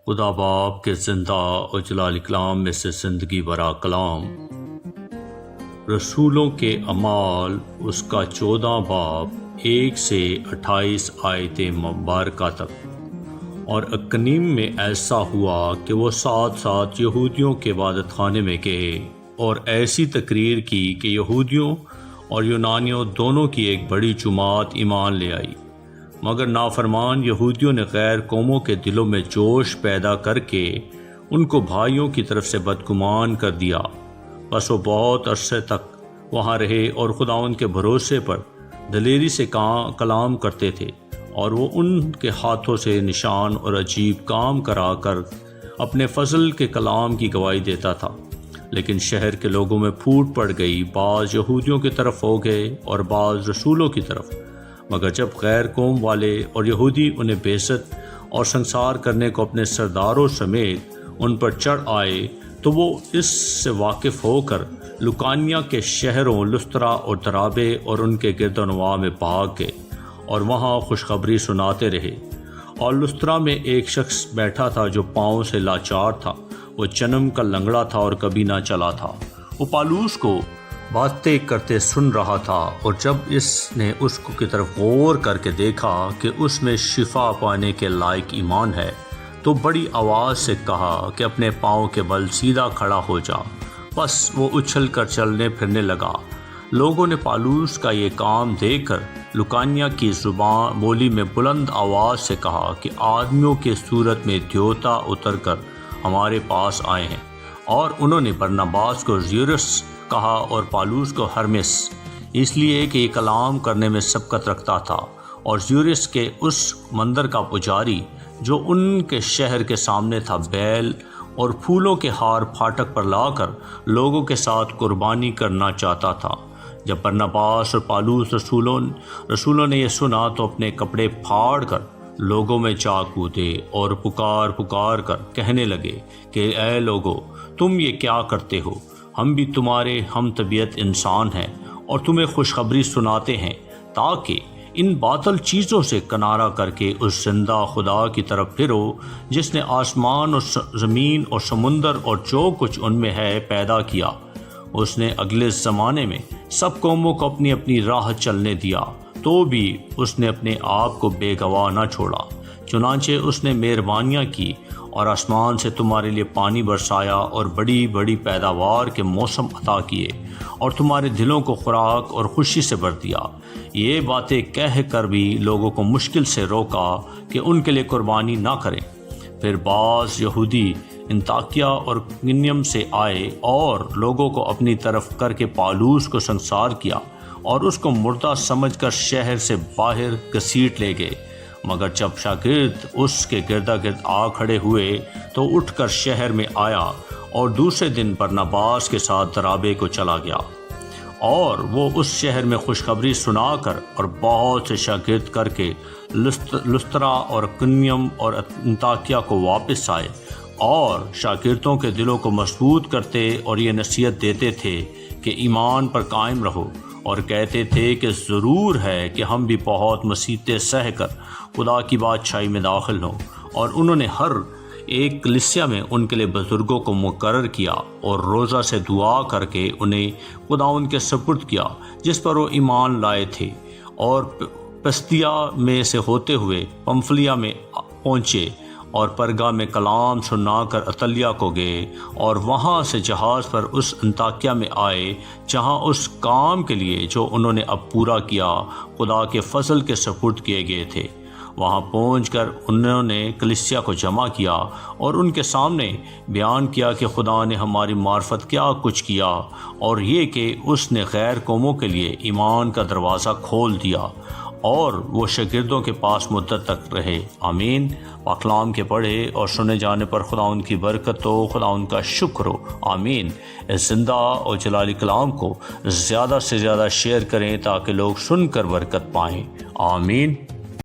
خدا باپ کے زندہ اور جلال کلام میں سے زندگی برا کلام، رسولوں کے اعمال اس کا 14 باب 1 سے 28 آیت مبارکہ تک۔ اور اکنیم میں ایسا ہوا کہ وہ ساتھ ساتھ یہودیوں کے عبادت خانے میں گئے اور ایسی تقریر کی کہ یہودیوں اور یونانیوں دونوں کی ایک بڑی جماعت ایمان لے آئی، مگر نافرمان یہودیوں نے غیر قوموں کے دلوں میں جوش پیدا کر کے ان کو بھائیوں کی طرف سے بدگمان کر دیا۔ بس وہ بہت عرصے تک وہاں رہے اور خداوند کے بھروسے پر دلیری سے کلام کرتے تھے، اور وہ ان کے ہاتھوں سے نشان اور عجیب کام کرا کر اپنے فضل کے کلام کی گواہی دیتا تھا۔ لیکن شہر کے لوگوں میں پھوٹ پڑ گئی، بعض یہودیوں کی طرف ہو گئے اور بعض رسولوں کی طرف۔ مگر جب غیر قوم والے اور یہودی انہیں بےعزت اور سنگسار کرنے کو اپنے سرداروں سمیت ان پر چڑھ آئے، تو وہ اس سے واقف ہو کر لکانیا کے شہروں لسترا اور درابے اور ان کے گرد و نواح میں بھاگ گئے اور وہاں خوشخبری سناتے رہے۔ اور لسترا میں ایک شخص بیٹھا تھا جو پاؤں سے لاچار تھا، وہ جنم کا لنگڑا تھا اور کبھی نہ چلا تھا۔ وہ پالوس کو باتیں کرتے سن رہا تھا، اور جب اس نے اس کی طرف غور کر کے دیکھا کہ اس میں شفا پانے کے لائق ایمان ہے، تو بڑی آواز سے کہا کہ اپنے پاؤں کے بل سیدھا کھڑا ہو جا۔ بس وہ اچھل کر چلنے پھرنے لگا۔ لوگوں نے پالوس کا یہ کام دیکھ کر لکانیا کی زبان بولی میں بلند آواز سے کہا کہ آدمیوں کے صورت میں دیوتا اتر کر ہمارے پاس آئے ہیں۔ اور انہوں نے برناباس کو زیورس کہا اور پالوس کو ہرمس، اس لیے کہ یہ کلام کرنے میں سبقت رکھتا تھا، اور زیورس کے اس مندر کا پجاری جو ان کے شہر کے سامنے تھا بیل اور پھولوں کے ہار پھاٹک پر لا کر لوگوں کے ساتھ قربانی کرنا چاہتا تھا۔ جب برناباس اور پالوس رسولوں نے یہ سنا تو اپنے کپڑے پھاڑ کر لوگوں میں جا کودے اور پکار کر کہنے لگے کہ اے لوگو، تم یہ کیا کرتے ہو؟ ہم بھی تمہارے ہم طبیعت انسان ہیں اور تمہیں خوشخبری سناتے ہیں، تاکہ ان باطل چیزوں سے کنارہ کر کے اس زندہ خدا کی طرف پھرو جس نے آسمان اور زمین اور سمندر اور جو کچھ ان میں ہے پیدا کیا۔ اس نے اگلے زمانے میں سب قوموں کو اپنی اپنی راہ چلنے دیا، تو بھی اس نے اپنے آپ کو بے گواہ نہ چھوڑا۔ چنانچہ اس نے مہربانیاں کی اور آسمان سے تمہارے لیے پانی برسایا اور بڑی بڑی پیداوار کے موسم عطا کیے، اور تمہارے دلوں کو خوراک اور خوشی سے بھر دیا۔ یہ باتیں کہہ کر بھی لوگوں کو مشکل سے روکا کہ ان کے لیے قربانی نہ کریں۔ پھر بعض یہودی انطاکیہ اور اکنیم سے آئے اور لوگوں کو اپنی طرف کر کے پالوس کو سنگسار کیا اور اس کو مردہ سمجھ کر شہر سے باہر گھسیٹ لے گئے۔ مگر جب شاگرد اس کے گردا گرد آ کھڑے ہوئے تو اٹھ کر شہر میں آیا اور دوسرے دن برناباس کے ساتھ درابے کو چلا گیا، اور وہ اس شہر میں خوشخبری سنا کر اور بہت سے شاگرد کر کے لسترا اور اکنیم اور انطاکیہ کو واپس آئے، اور شاگردوں کے دلوں کو مضبوط کرتے اور یہ نصیحت دیتے تھے کہ ایمان پر قائم رہو، اور کہتے تھے کہ ضرور ہے کہ ہم بھی بہت مصیبتیں سہ کر خدا کی بادشاہی میں داخل ہوں۔ اور انہوں نے ہر ایک کلیسیا میں ان کے لیے بزرگوں کو مقرر کیا اور روزہ سے دعا کر کے انہیں خدا ان کے سپرد کیا جس پر وہ ایمان لائے تھے، اور پستیا میں سے ہوتے ہوئے پمفلیا میں پہنچے اور پرگا میں کلام سنا کر اتلیہ کو گئے، اور وہاں سے جہاز پر اس انطاکیہ میں آئے جہاں اس کام کے لیے جو انہوں نے اب پورا کیا خدا کے فضل کے سپرد کیے گئے تھے۔ وہاں پہنچ کر انہوں نے کلیسیا کو جمع کیا اور ان کے سامنے بیان کیا کہ خدا نے ہماری معرفت کیا کچھ کیا، اور یہ کہ اس نے غیر قوموں کے لیے ایمان کا دروازہ کھول دیا، اور وہ شاگردوں کے پاس مدت تک رہے۔ آمین۔ پاکلام کے پڑھے اور سنے جانے پر خدا ان کی برکت ہو، خدا ان کا شکر ہو۔ آمین۔ اس زندہ اور جلالی کلام کو زیادہ سے زیادہ شیئر کریں تاکہ لوگ سن کر برکت پائیں۔ آمین۔